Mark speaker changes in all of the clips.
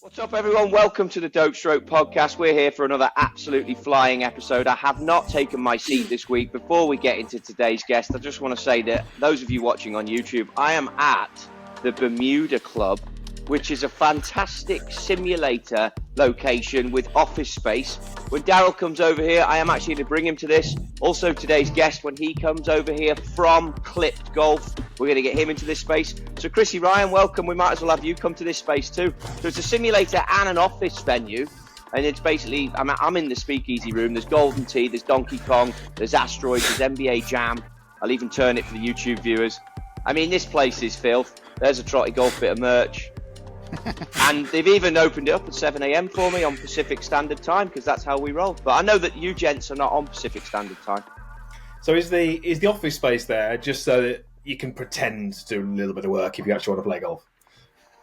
Speaker 1: What's up, everyone? Welcome to the Dope Stroke podcast. We're here for another absolutely flying episode. I have not taken my seat this week. Before we get into today's guest, I just want to say that those of you watching on YouTube, I am at the Bermuda Club, which is a fantastic simulator location with office space. When Daryl comes over here, I am actually going to bring him to this. Also, today's guest, when he comes over here from Clipped Golf, we're going to get him into this space. So, Chrissy Ryan, welcome. We might as well have you come to this space too. So it's a simulator and an office venue. And it's basically, I'm in the speakeasy room. There's Golden Tee, there's Donkey Kong, there's Asteroids, there's NBA Jam. I'll even turn it for the YouTube viewers. I mean, this place is filth. There's a Trottie Golf bit of merch. And they've even opened it up at 7 a.m. for me on Pacific Standard Time, because that's how we roll. But I know that you gents are not on Pacific Standard Time.
Speaker 2: So is the office space there just so that you can pretend to do a little bit of work if you actually want to play golf?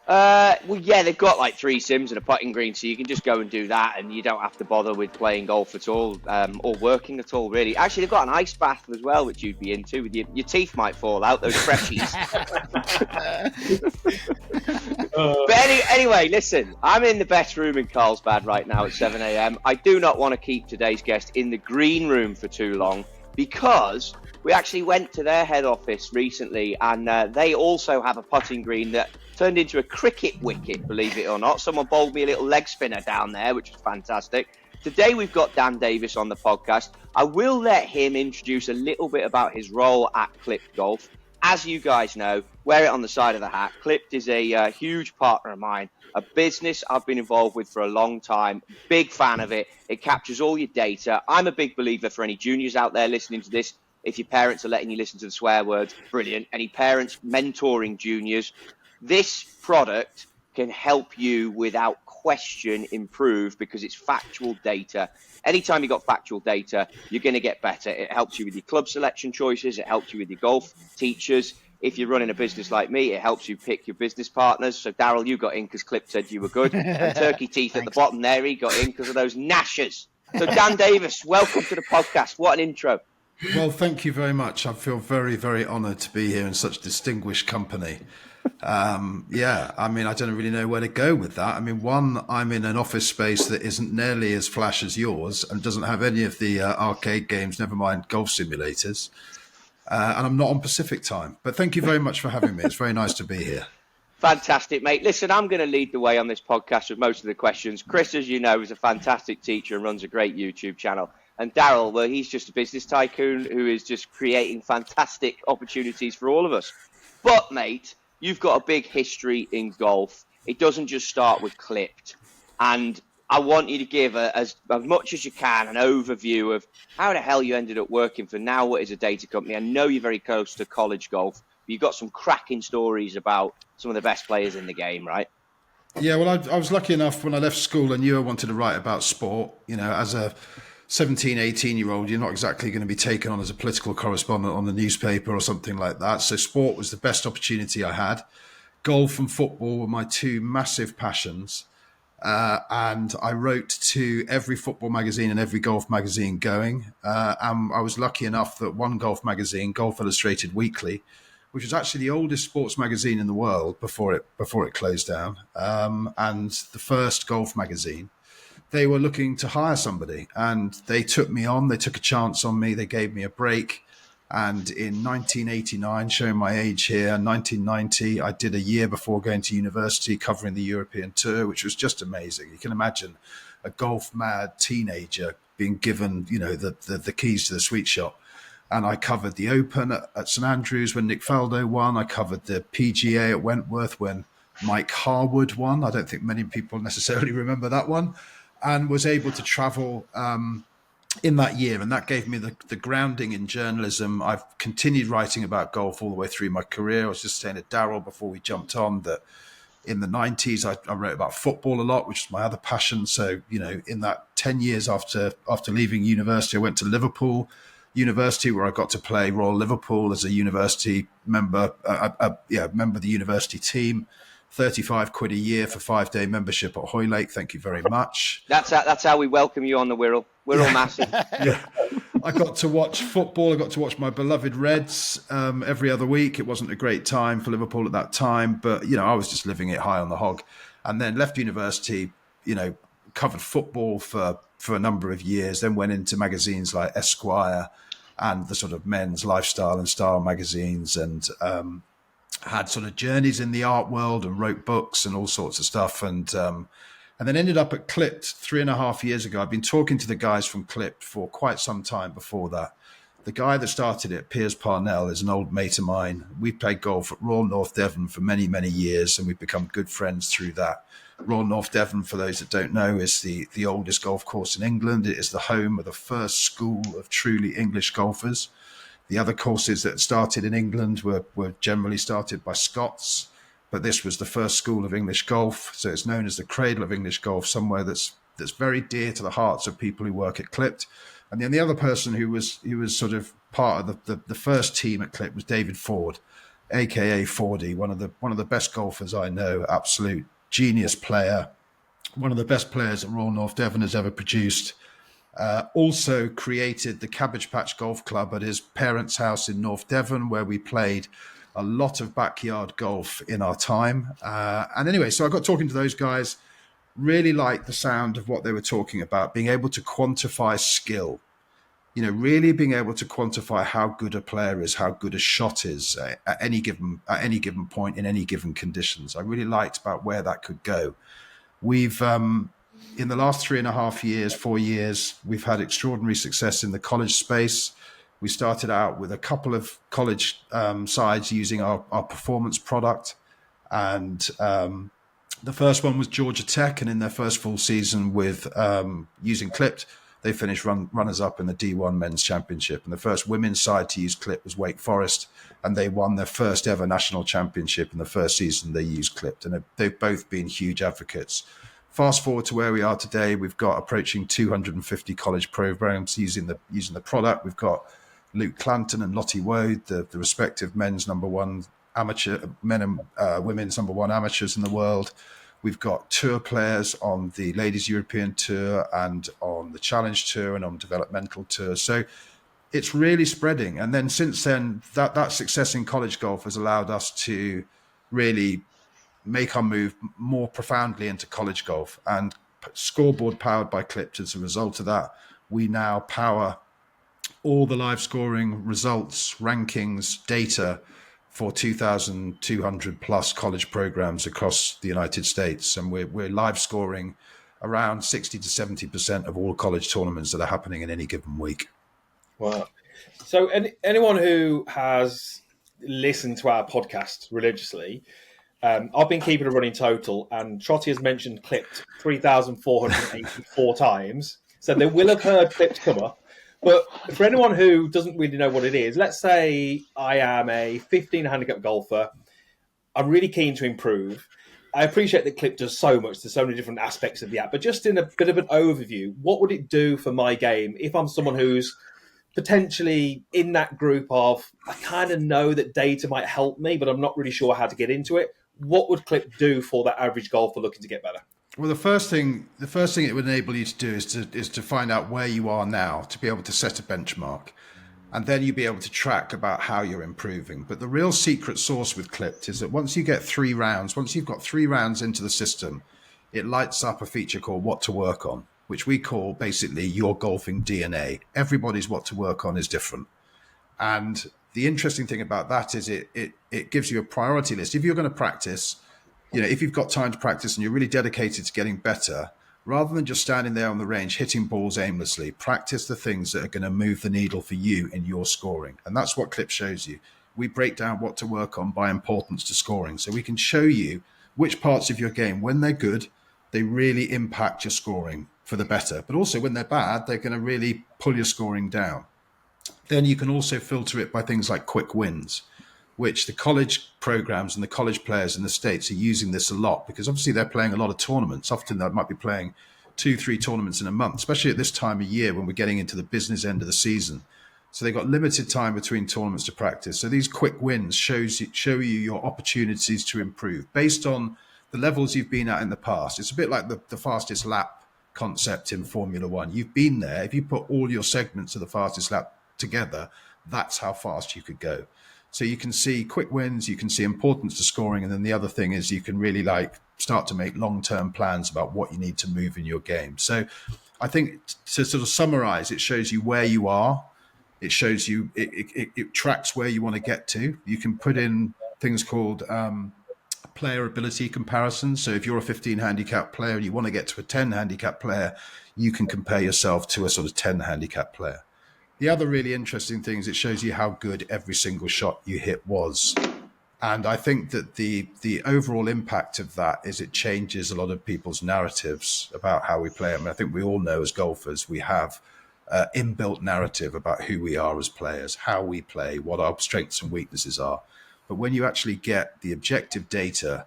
Speaker 1: Well, yeah, they've got like 3 sims and a putting green, so you can just go and do that, and you don't have to bother with playing golf at all, or working at all, really. Actually, they've got an ice bath as well, which you'd be into. With your teeth might fall out, those freshies. But anyway, listen, I'm in the best room in Carlsbad right now at 7 a.m. I do not want to keep today's guest in the green room for too long, because we actually went to their head office recently, and they also have a putting green that turned into a cricket wicket, believe it or not. Someone bowled me a little leg spinner down there, which was fantastic. Today we've got Dan Davies on the podcast. I will let him introduce a little bit about his role at Clipped Golf. As you guys know, wear it on the side of the hat. Clipped is a huge partner of mine, a business I've been involved with for a long time. Big fan of it. It captures all your data. I'm a big believer for any juniors out there listening to this. If your parents are letting you listen to the swear words, brilliant. Any parents mentoring juniors, this product can help you without question improve, because it's factual data. Anytime you've got factual data, you're going to get better. It helps you with your club selection choices. It helps you with your golf teachers. If you're running a business like me, it helps you pick your business partners. So, Daryl, you got in because Clip said you were good. And Turkey Teeth at the bottom there, he got in because of those gnashers. So, Dan Davies, welcome to the podcast. What an intro.
Speaker 3: Well, thank you very much. I feel very, very honoured to be here in such distinguished company. Yeah, I mean, I don't really know where to go with that. I mean, one, I'm in an office space that isn't nearly as flash as yours and doesn't have any of the arcade games, never mind golf simulators. And I'm not on Pacific time. But thank you very much for having me. It's very nice to be here.
Speaker 1: Fantastic, mate. Listen, I'm going to lead the way on this podcast with most of the questions. Chris, as you know, is a fantastic teacher and runs a great YouTube channel. And Daryl, well, he's just a business tycoon who is just creating fantastic opportunities for all of us. But, mate, you've got a big history in golf. It doesn't just start with Clipped. And I want you to give as much as you can an overview of how the hell you ended up working for now what is a data company. I know you're very close to college golf, but you've got some cracking stories about some of the best players in the game, right?
Speaker 3: Yeah, well, I was lucky enough when I left school, I knew I wanted to write about sport. You know, as a 17, 18-year-old, you're not exactly going to be taken on as a political correspondent on the newspaper or something like that. So sport was the best opportunity I had. Golf and football were my 2 massive passions. And I wrote to every football magazine and every golf magazine going. And I was lucky enough that one golf magazine, Golf Illustrated Weekly, which was actually the oldest sports magazine in the world before it closed down, and the first golf magazine, they were looking to hire somebody, and they took me on. They took a chance on me. They gave me a break. And in 1989, showing my age here, 1990, I did a year before going to university covering the European Tour, which was just amazing. You can imagine a golf-mad teenager being given, you know, the keys to the sweet shop. And I covered the Open at St Andrews when Nick Faldo won. I covered the PGA at Wentworth when Mike Harwood won. I don't think many people necessarily remember that one. And was able to travel in that year. And that gave me the grounding in journalism. I've continued writing about golf all the way through my career. I was just saying to Daryl before we jumped on that in the 90s, I wrote about football a lot, which is my other passion. So, you know, in that 10 years after leaving university, I went to Liverpool University, where I got to play Royal Liverpool as a university member, member of the university team. 35 quid a year for 5-day membership at Hoylake. Thank you very much.
Speaker 1: That's how we welcome you on the Wirral. Wirral massive.
Speaker 3: Yeah. I got to watch football. I got to watch my beloved Reds every other week. It wasn't a great time for Liverpool at that time, but, you know, I was just living it high on the hog. and then left university, covered football for a number of years, then went into magazines like Esquire and the sort of men's lifestyle and style magazines, and had sort of journeys in the art world and wrote books and all sorts of stuff. And then ended up at Clipped 3.5 years ago. I've been talking to the guys from Clipped for quite some time before that. The guy that started it, Piers Parnell, is an old mate of mine. We played golf at Royal North Devon for many, many years, and we've become good friends through that. Royal North Devon, for those that don't know, is the oldest golf course in England. It is the home of the first school of truly English golfers. The other courses that started in England were generally started by Scots, but this was the first school of English golf. So it's known as the cradle of English golf, somewhere that's very dear to the hearts of people who work at Clipped. And then the other person who was sort of part of the first team at Clipped was David Ford, aka Fordy, one of the best golfers I know, absolute genius player, one of the best players that Royal North Devon has ever produced. Also created the Cabbage Patch Golf Club at his parents' house in North Devon, where we played a lot of backyard golf in our time. And anyway, so I got talking to those guys, really liked the sound of what they were talking about, being able to quantify skill, really being able to quantify how good a player is, how good a shot is at any given point in any given conditions. I really liked about where that could go. We've in the last 3.5 years, 4 years, we've had extraordinary success in the college space. We started out with a couple of college sides using our performance product. And the first one was Georgia Tech. And in their first full season with using Clipped, they finished runners-up in the D1 Men's Championship. And the first women's side to use Clipped was Wake Forest. And they won their first ever national championship in the first season they used Clipped. And they've both been huge advocates. Fast forward to where we are today, we've got approaching 250 college programs using the product. We've got Luke Clanton and Lottie Woad, the respective men's number one amateur, men and women's number one amateurs in the world. We've got tour players on the Ladies European Tour and on the Challenge Tour and on developmental tour. So it's really spreading. And then since then, that success in college golf has allowed us to really make our move more profoundly into college golf, and Scoreboard powered by Clipped. As a result of that, we now power all the live scoring results, rankings, data for 2,200 plus college programs across the United States. And we're live scoring around 60 to 70% of all college tournaments that are happening in any given week.
Speaker 2: Wow. So anyone who has listened to our podcast religiously, I've been keeping a running total, and Trottie has mentioned Clipped 3,484 times. So they will have heard Clipped come up. But for anyone who doesn't really know what it is, let's say I am a 15 handicap golfer. I'm really keen to improve. I appreciate that Clipped does so much. There's so many different aspects of the app. But just in a bit of an overview, what would it do for my game if I'm someone who's potentially in that group of, I kind of know that data might help me, but I'm not really sure how to get into it? What would Clipped do for that average golfer looking to get better?
Speaker 3: Well, the first thing it would enable you to do is to find out where you are now, to be able to set a benchmark, and then you'll be able to track about how you're improving. But the real secret sauce with Clipped is that once you've got 3 rounds into the system, it lights up a feature called What to Work On, which we call basically your golfing DNA. Everybody's what to work on is different, and the interesting thing about that is it gives you a priority list. If you're going to practice, if you've got time to practice and you're really dedicated to getting better, rather than just standing there on the range hitting balls aimlessly, practice the things that are going to move the needle for you in your scoring. And that's what Clip shows you. We break down what to work on by importance to scoring. So we can show you which parts of your game, when they're good, they really impact your scoring for the better. But also when they're bad, they're going to really pull your scoring down. Then you can also filter it by things like quick wins, which the college programs and the college players in the States are using this a lot, because obviously they're playing a lot of tournaments. Often they might be playing 2-3 tournaments in a month, especially at this time of year when we're getting into the business end of the season. So they've got limited time between tournaments to practice. So these quick wins show you your opportunities to improve based on the levels you've been at in the past. It's a bit like the fastest lap concept in Formula One. You've been there. If you put all your segments of the fastest lap together, that's how fast you could go. So you can see quick wins, you can see importance to scoring, and then the other thing is you can really start to make long-term plans about what you need to move in your game. So I think to sort of summarize, it shows you where you are. It shows you, it tracks where you want to get to. You can put in things called player ability comparisons. So if you're a 15 handicap player and you want to get to a 10 handicap player, you can compare yourself to a sort of 10 handicap player. The other really interesting thing is it shows you how good every single shot you hit was. And I think that the overall impact of that is it changes a lot of people's narratives about how we play. I mean, I think we all know as golfers, we have inbuilt narrative about who we are as players, how we play, what our strengths and weaknesses are. But when you actually get the objective data,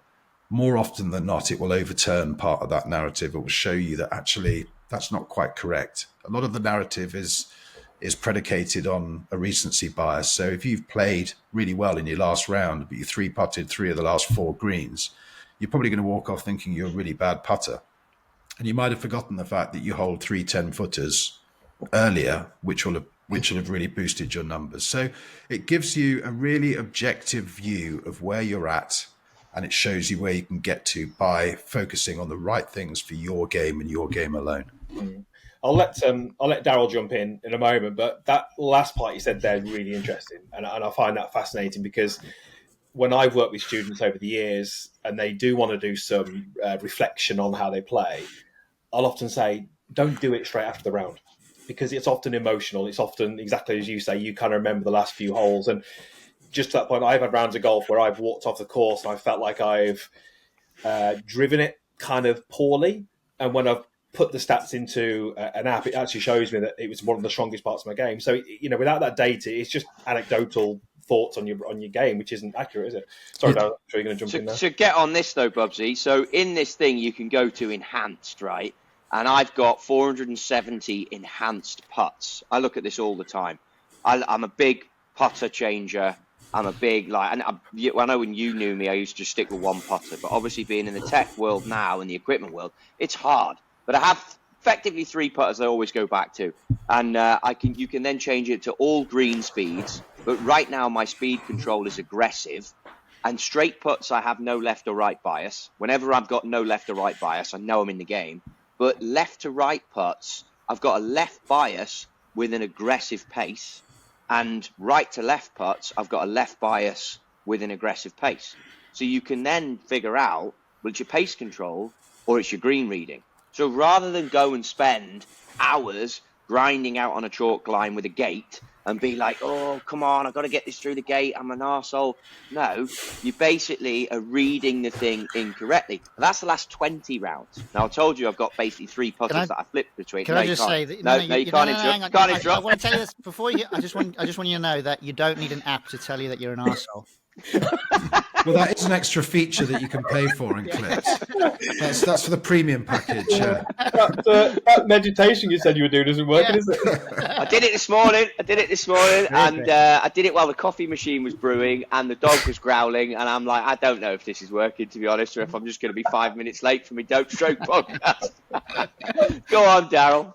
Speaker 3: more often than not, it will overturn part of that narrative. It will show you that actually that's not quite correct. A lot of the narrative is predicated on a recency bias. So if you've played really well in your last round, but you 3-putted 3 of the last 4 greens, you're probably going to walk off thinking you're a really bad putter. And you might have forgotten the fact that you hold 3 10-footers earlier, which will have really boosted your numbers. So it gives you a really objective view of where you're at, and it shows you where you can get to by focusing on the right things for your game and your game alone.
Speaker 2: I'll let Daryl jump in a moment, but that last part you said there is really interesting, and I find that fascinating because when I've worked with students over the years and they do want to do some reflection on how they play, I'll often say, don't do it straight after the round because it's often emotional. It's often exactly as you say, you kind of remember the last few holes. And just to that point, I've had rounds of golf where I've walked off the course and I felt like I've driven it kind of poorly. And when I've put the stats into an app, it actually shows me that it was one of the strongest parts of my game. So, without that data, it's just anecdotal thoughts on your game, which isn't accurate, is it? Sorry, Darryl, I'm sure you're going to jump in there.
Speaker 1: To get on this though, Bubsy, so in this thing you can go to enhanced, right? And I've got 470 enhanced putts. I look at this all the time. I'm a big putter changer. I'm a big, I know when you knew me, I used to just stick with one putter. But obviously being in the tech world now, in the equipment world, it's hard. But I have effectively 3 putters I always go back to. And you can then change it to all green speeds. But right now my speed control is aggressive. And straight putts, I have no left or right bias. Whenever I've got no left or right bias, I know I'm in the game. But left to right putts, I've got a left bias with an aggressive pace. And right to left putts, I've got a left bias with an aggressive pace. So you can then figure out, well, it's your pace control or it's your green reading. So rather than go and spend hours grinding out on a chalk line with a gate and be like, oh, come on, I've got to get this through the gate, I'm an arsehole. No, you basically are reading the thing incorrectly. And that's the last 20 rounds. Now, I told you I've got basically 3 putters that I flipped between.
Speaker 4: Can I just say that?
Speaker 1: No, you can't interrupt. Can't interrupt.
Speaker 4: I want to tell you this before you. I just want you to know that you don't need an app to tell you that you're an arsehole.
Speaker 3: Well, that is an extra feature that you can pay for in Clips. That's for the premium package.
Speaker 2: That meditation you said you were doing isn't working, is it?
Speaker 1: I did it this morning, and I did it while the coffee machine was brewing and the dog was growling, and I'm like, I don't know if this is working, to be honest, or if I'm just going to be 5 minutes late for my Dope Stroke podcast. Go on, Daryl.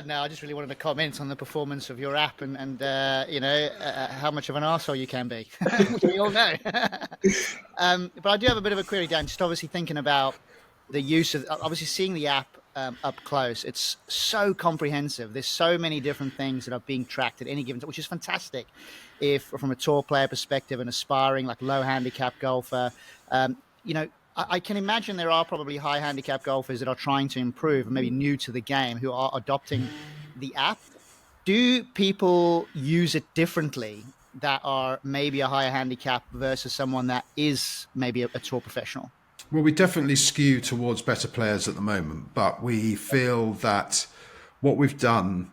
Speaker 4: No, I just really wanted to comment on the performance of your app and how much of an arsehole you can be. We all know. But I do have a bit of a query, Dan, just obviously thinking about the use of, obviously seeing the app up close. It's so comprehensive. There's so many different things that are being tracked at any given time, which is fantastic. If from a tour player perspective, an aspiring, like low handicap golfer, I can imagine there are probably high handicap golfers that are trying to improve and maybe new to the game who are adopting the app. Do people use it differently that are maybe a higher handicap versus someone that is maybe a tour professional?
Speaker 3: Well, we definitely skew towards better players at the moment, but we feel that what we've done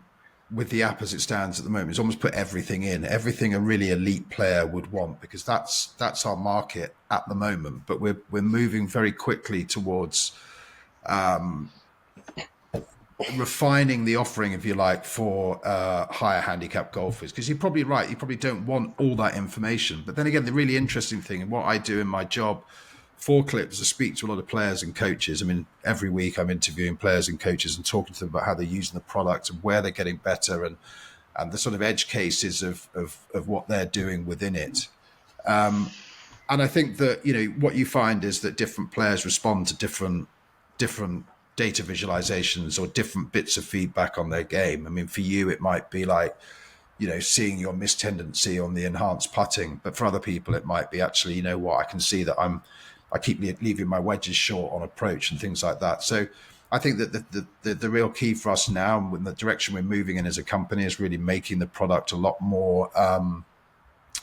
Speaker 3: with the app as it stands at the moment is almost put everything in, everything a really elite player would want, because that's our market at the moment. But we're moving very quickly towards refining the offering, if you like, for higher handicap golfers, because you're probably right, you probably don't want all that information. But then again, the really interesting thing, and what I do in my job for Clips, I speak to a lot of players and coaches. I mean, every week I'm interviewing players and coaches and talking to them about how they're using the product and where they're getting better. And and the sort of edge cases of what they're doing within it. And I think that, what you find is that different players respond to different data visualizations or different bits of feedback on their game. I mean, for you, it might be like, seeing your missed tendency on the enhanced putting, but for other people, it might be actually, I can see that I keep leaving my wedges short on approach and things like that. So I think that the real key for us now, and the direction we're moving in as a company, is really making the product a lot more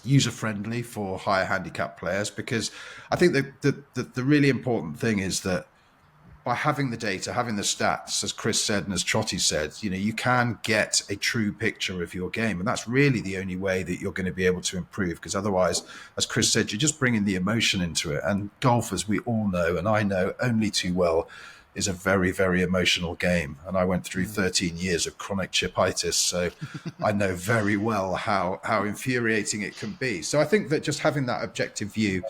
Speaker 3: user-friendly for higher handicap players, because I think the really important thing is that by having the data, having the stats, as Chris said and as Trottie said, you can get a true picture of your game, and that's really the only way that you're going to be able to improve, because otherwise, as Chris said, you're just bringing the emotion into it. And golf, as we all know, and I know only too well, is a very, very emotional game. And I went through 13 years of chronic chipitis, so I know very well how infuriating it can be. So I think that just having that objective view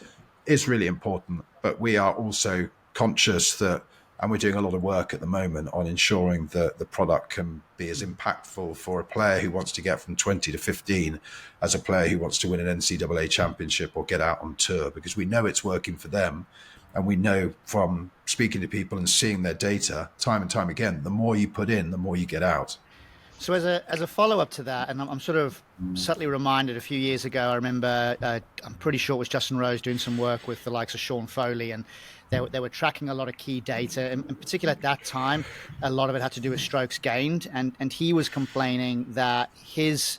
Speaker 3: is really important, but we are also conscious that, and we're doing a lot of work at the moment on ensuring that the product can be as impactful for a player who wants to get from 20 to 15 as a player who wants to win an NCAA championship or get out on tour, because we know it's working for them. And we know from speaking to people and seeing their data time and time again, the more you put in, the more you get out.
Speaker 4: So as a follow-up to that, and I'm sort of subtly reminded a few years ago, I remember, I'm pretty sure it was Justin Rose doing some work with the likes of Sean Foley, and they were tracking a lot of key data. And in particular at that time, a lot of it had to do with strokes gained. And he was complaining that his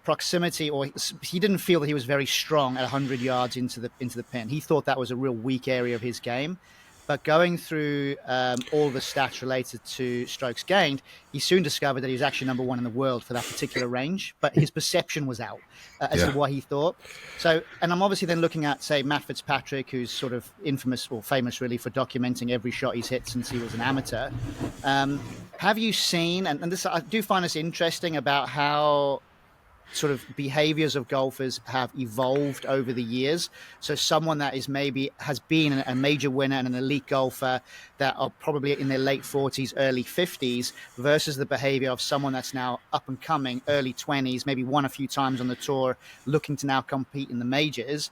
Speaker 4: proximity, or he didn't feel that he was very strong at 100 yards into the pin. He thought that was a real weak area of his game. But going through all the stats related to strokes gained, he soon discovered that he was actually number one in the world for that particular range. But his perception was out as to what he thought. So, and I'm obviously then looking at, say, Matt Fitzpatrick, who's sort of infamous or famous really for documenting every shot he's hit since he was an amateur. Have you seen, and this, I do find this interesting about how sort of behaviors of golfers have evolved over the years. So someone that is maybe has been a major winner and an elite golfer that are probably in their late 40s, early 50s versus the behavior of someone that's now up and coming, early 20s, maybe won a few times on the tour, looking to now compete in the majors.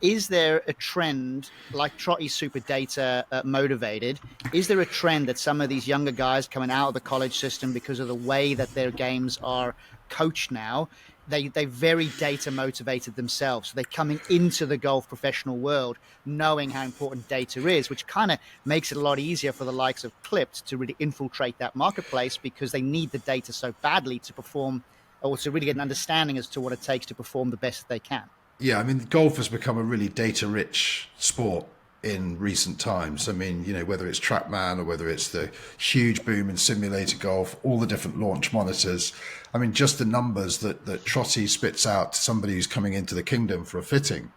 Speaker 4: Is there a trend, like Trottie's super data motivated, is there a trend that some of these younger guys coming out of the college system, because of the way that their games are coached now, they very data motivated themselves. So they're coming into the golf professional world knowing how important data is, which kind of makes it a lot easier for the likes of Clipped to really infiltrate that marketplace, because they need the data so badly to perform, or to really get an understanding as to what it takes to perform the best that they can.
Speaker 3: Yeah, I mean, golf has become a really data-rich sport in recent times. I mean, whether it's TrackMan or whether it's the huge boom in simulator golf, all the different launch monitors. I mean, just the numbers that Trottie spits out to somebody who's coming into the kingdom for a fitting,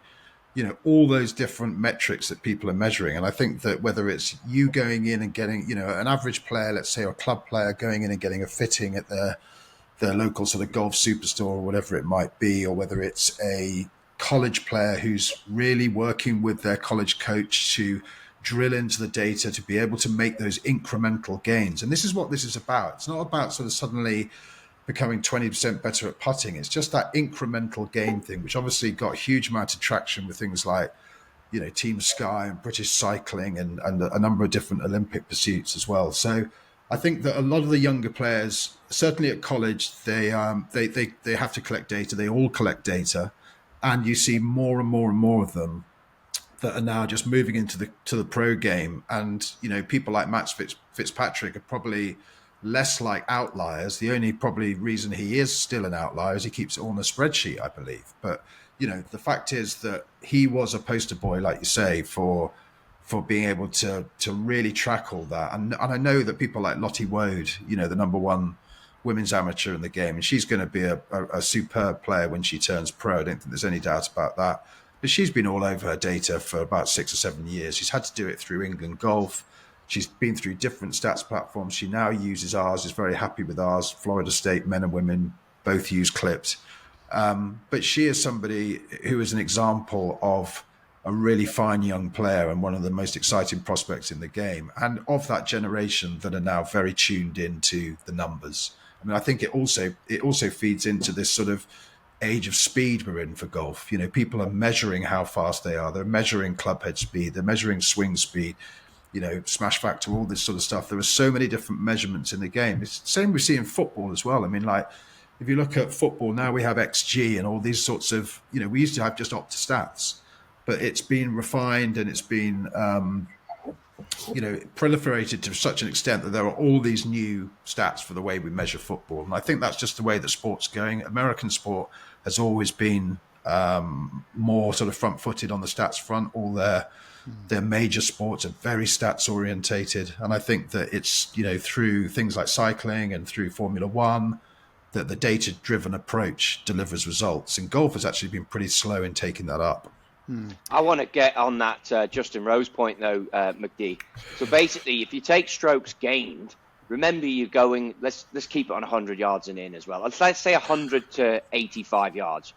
Speaker 3: all those different metrics that people are measuring. And I think that whether it's you going in and getting, an average player, let's say, or a club player going in and getting a fitting at their local sort of golf superstore or whatever it might be, or whether it's a college player who's really working with their college coach to drill into the data to be able to make those incremental gains. And this is what this is about. It's not about sort of suddenly becoming 20% better at putting. It's just that incremental gain thing, which obviously got a huge amount of traction with things like, Team Sky and British Cycling and a number of different Olympic pursuits as well. So I think that a lot of the younger players, certainly at college, they have to collect data. They all collect data. And you see more and more and more of them that are now just moving into the pro game. And, people like Matt Fitzpatrick are probably less like outliers. The only probably reason he is still an outlier is he keeps it on a spreadsheet, I believe. But, the fact is that he was a poster boy, like you say, for being able to really track all that. And I know that people like Lottie Woad, the number one women's amateur in the game, and she's going to be a superb player when she turns pro. I don't think there's any doubt about that. But she's been all over her data for about 6 or 7 years. She's had to do it through England Golf. She's been through different stats platforms. She now uses ours, is very happy with ours. Florida State men and women both use Clipped. But she is somebody who is an example of a really fine young player and one of the most exciting prospects in the game, and of that generation that are now very tuned into the numbers. I mean, I think it also feeds into this sort of age of speed we're in for golf. You know, people are measuring how fast they are. They're measuring club head speed. They're measuring swing speed. You know, smash factor, all this sort of stuff. There are so many different measurements in the game. It's the same we see in football as well. I mean, like, if you look at football now, we have XG and all these sorts of, you know, we used to have just Opta stats, but it's been refined and it's been, you know, proliferated to such an extent that there are all these new stats for the way we measure football. And I think that's just the way that sport's going. American sport has always been more sort of front-footed on the stats front. All their major sports are very stats orientated. And I think that it's, you know, through things like cycling and through Formula One, that the data-driven approach delivers results. And golf has actually been pretty slow in taking that up.
Speaker 1: I want to get on that Justin Rose point, though, McD. So basically, if you take strokes gained, remember you're going, let's keep it on 100 yards and in as well. Let's say 100 to 85 yards.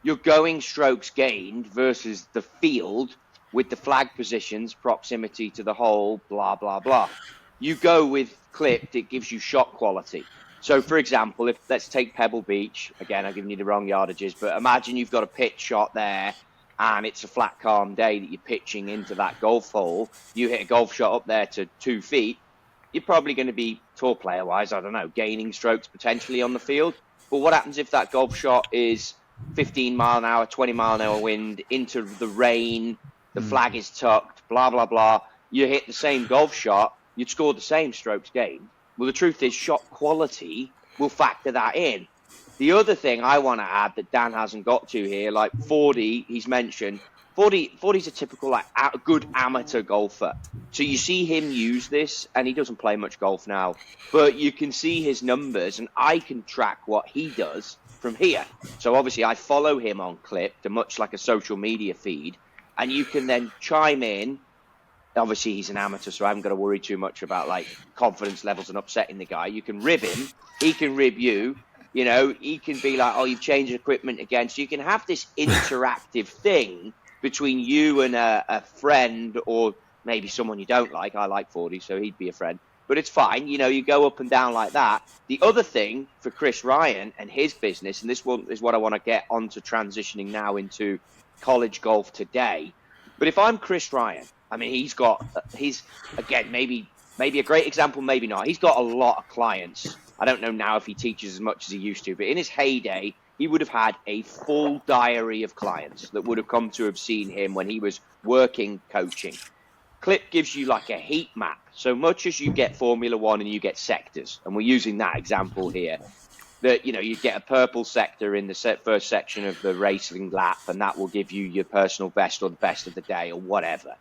Speaker 1: You're going strokes gained versus the field with the flag positions, proximity to the hole, blah, blah, blah. You go with clipped, it gives you shot quality. So, for example, let's take Pebble Beach. Again, I've given you the wrong yardages, but imagine you've got a pitch shot there, and it's a flat, calm day that you're pitching into that golf hole. You hit a golf shot up there to 2 feet, you're probably going to be, tour player-wise, I don't know, gaining strokes potentially on the field. But what happens if that golf shot is 15 mile an hour, 20 mile an hour wind, into the rain, the flag is tucked, blah, blah, blah. You hit the same golf shot, you'd score the same strokes gained. Well, the truth is shot quality will factor that in. The other thing I want to add that Dan hasn't got to here, like 40, he's mentioned, 40's a typical, like, good amateur golfer. So you see him use this, and he doesn't play much golf now, but you can see his numbers, and I can track what he does from here. So obviously I follow him on Clipped, much like a social media feed, and you can then chime in. Obviously, he's an amateur, so I haven't got to worry too much about, like, confidence levels and upsetting the guy. You can rib him. He can rib you. You know, he can be like, oh, you've changed equipment again. So you can have this interactive thing between you and a friend, or maybe someone you don't like. I like 40, so he'd be a friend. But it's fine. You know, you go up and down like that. The other thing for Chris Ryan and his business, and this one is what I want to get onto transitioning now into college golf today. But if I'm Chris Ryan, I mean, he's again, maybe a great example, maybe not. He's got a lot of clients. I don't know now if he teaches as much as he used to, but in his heyday, he would have had a full diary of clients that would have come to have seen him when he was working coaching. Clip gives you like a heat map. So much as you get Formula One and you get sectors, and we're using that example here, that, you know, you get a purple sector in the first section of the racing lap, and that will give you your personal best or the best of the day or whatever.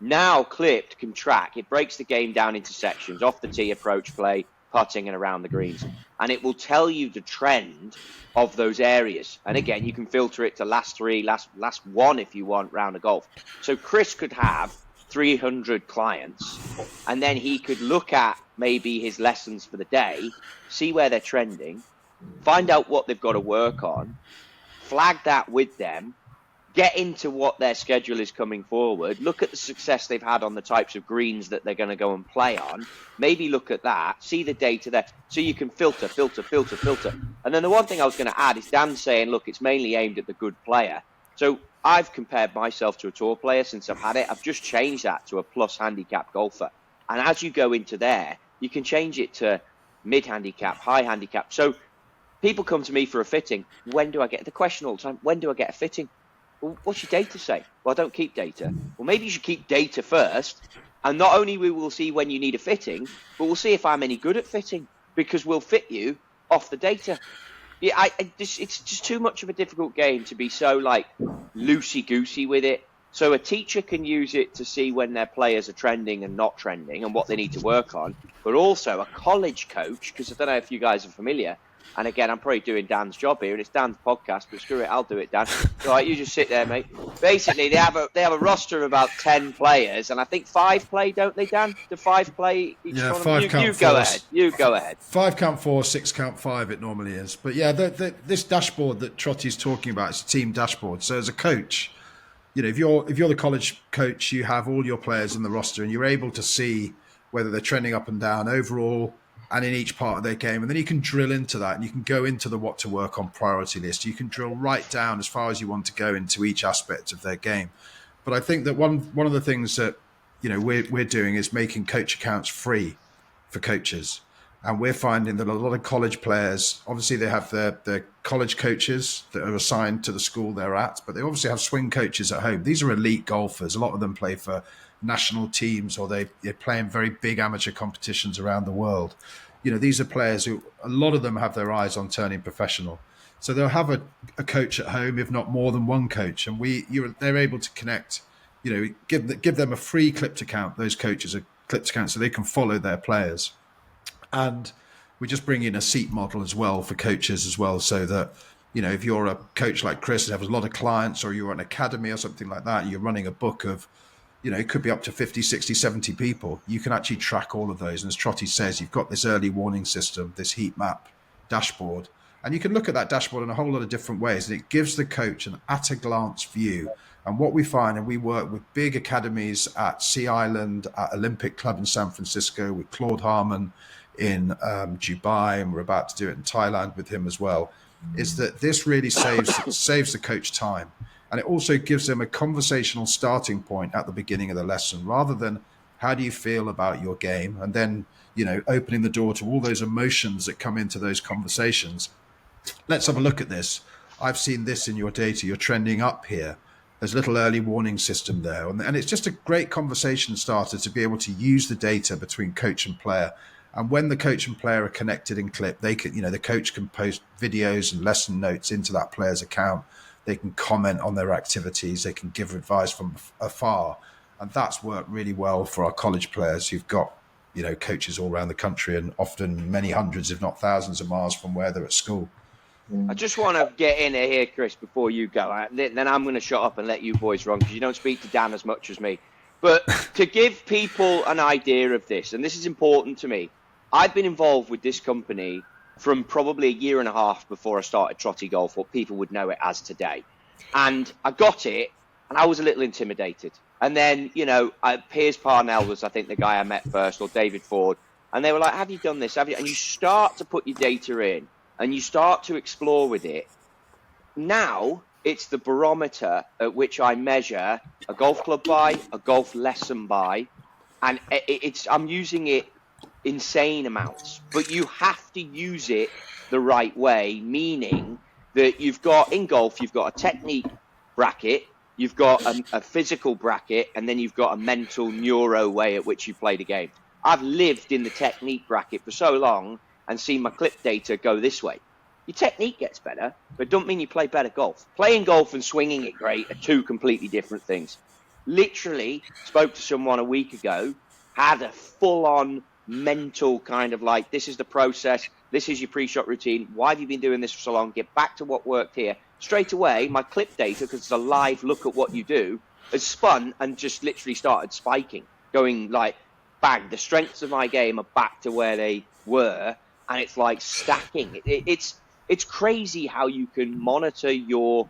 Speaker 1: Now Clipped can track, it breaks the game down into sections, off the tee, approach play, putting, and around the greens. And it will tell you the trend of those areas. And again, you can filter it to last three, last one if you want, round of golf. So Chris could have 300 clients, and then he could look at maybe his lessons for the day, see where they're trending, find out what they've got to work on, flag that with them, get into what their schedule is coming forward, look at the success they've had on the types of greens that they're going to go and play on, maybe look at that, see the data there, so you can filter. And then the one thing I was going to add is Dan saying, look, it's mainly aimed at the good player. So I've compared myself to a tour player since I've had it. I've just changed that to a plus handicap golfer. And as you go into there, you can change it to mid handicap, high handicap. So people come to me for a fitting. When do I get the question all the time? When do I get a fitting? Well, what's your data say? Well, I don't keep data. Well, maybe you should keep data first. And not only we will see when you need a fitting, but we'll see if I'm any good at fitting, because we'll fit you off the data. Yeah, it's just too much of a difficult game to be so, like, loosey-goosey with it. So a teacher can use it to see when their players are trending and not trending and what they need to work on. But also a college coach, because I don't know if you guys are familiar, and again, I'm probably doing Dan's job here, and it's Dan's podcast, but screw it, I'll do it, Dan. All right, you just sit there, mate. Basically, they have a roster of about 10 players, and I think 5 play, don't they, Dan? Do 5 play each
Speaker 3: yeah,
Speaker 1: one?
Speaker 3: 5 count
Speaker 1: you
Speaker 3: four.
Speaker 1: go ahead. You go ahead.
Speaker 3: 5 count 4, 6 count 5, it normally is. But yeah, this dashboard that Trottie's talking about is a team dashboard. So as a coach, you know, if you're the college coach, you have all your players in the roster, and you're able to see whether they're trending up and down overall, and in each part of their game. And then you can drill into that, and you can go into the what to work on priority list. You can drill right down as far as you want to go into each aspect of their game. But I think that one of the things that we're doing is making coach accounts free for coaches. And we're finding that a lot of college players, obviously they have their college coaches that are assigned to the school they're at, but they obviously have swing coaches at home. These are elite golfers. A lot of them play for national teams, or they play in very big amateur competitions around the world. These are players who, a lot of them have their eyes on turning professional. So they'll have a coach at home, if not more than one coach. And they're able to connect, give them a free clipped account, those coaches a clipped account, so they can follow their players. And we just bring in a seat model as well for coaches as well, so that, if you're a coach like Chris and have a lot of clients, or you're an academy or something like that, and you're running a book of, it could be up to 50, 60, 70 people, you can actually track all of those. And as Trottie says, you've got this early warning system, this heat map dashboard, and you can look at that dashboard in a whole lot of different ways. And it gives the coach an at-a-glance view. And what we find, and we work with big academies at Sea Island, at Olympic Club in San Francisco, with Claude Harmon in Dubai, and we're about to do it in Thailand with him as well, is that this really saves the coach time. And it also gives them a conversational starting point at the beginning of the lesson, rather than how do you feel about your game, and then opening the door to all those emotions that come into those conversations. Let's have a look at this. I've seen this in your data. You're trending up here. There's a little early warning system there. And it's just a great conversation starter to be able to use the data between coach and player. And when the coach and player are connected in Clip, they can, the coach can post videos and lesson notes into that player's account. They can comment on their activities. They can give advice from afar. And that's worked really well for our college players who've got, coaches all around the country, and often many hundreds, if not thousands of miles from where they're at school.
Speaker 1: I just want to get in here, Chris, before you go. Then I'm going to shut up and let you boys run, because you don't speak to Dan as much as me. But to give people an idea of this, and this is important to me, I've been involved with this company from probably a year and a half before I started Trottie Golf, what people would know it as today. And I got it, and I was a little intimidated. And then, Piers Parnell was, I think, the guy I met first, or David Ford. And they were like, have you done this? Have you? And you start to put your data in, and you start to explore with it. Now, it's the barometer at which I measure a golf club buy, a golf lesson buy, and I'm using it insane amounts. But you have to use it the right way, meaning that in golf, you've got a technique bracket, you've got a physical bracket, and then you've got a mental neuro way at which you play the game. I've lived in the technique bracket for so long and seen my clip data go this way. Your technique gets better, but it don't mean you play better golf. Playing golf and swinging it great are two completely different things. Literally spoke to someone a week ago, had a full-on mental kind of like, this is the process, this is your pre-shot routine, why have you been doing this for so long, get back to what worked here. Straight away, my clip data, because it's a live look at what you do, has spun and just literally started spiking, going like, bang, the strengths of my game are back to where they were, and it's like stacking. It's crazy how you can monitor your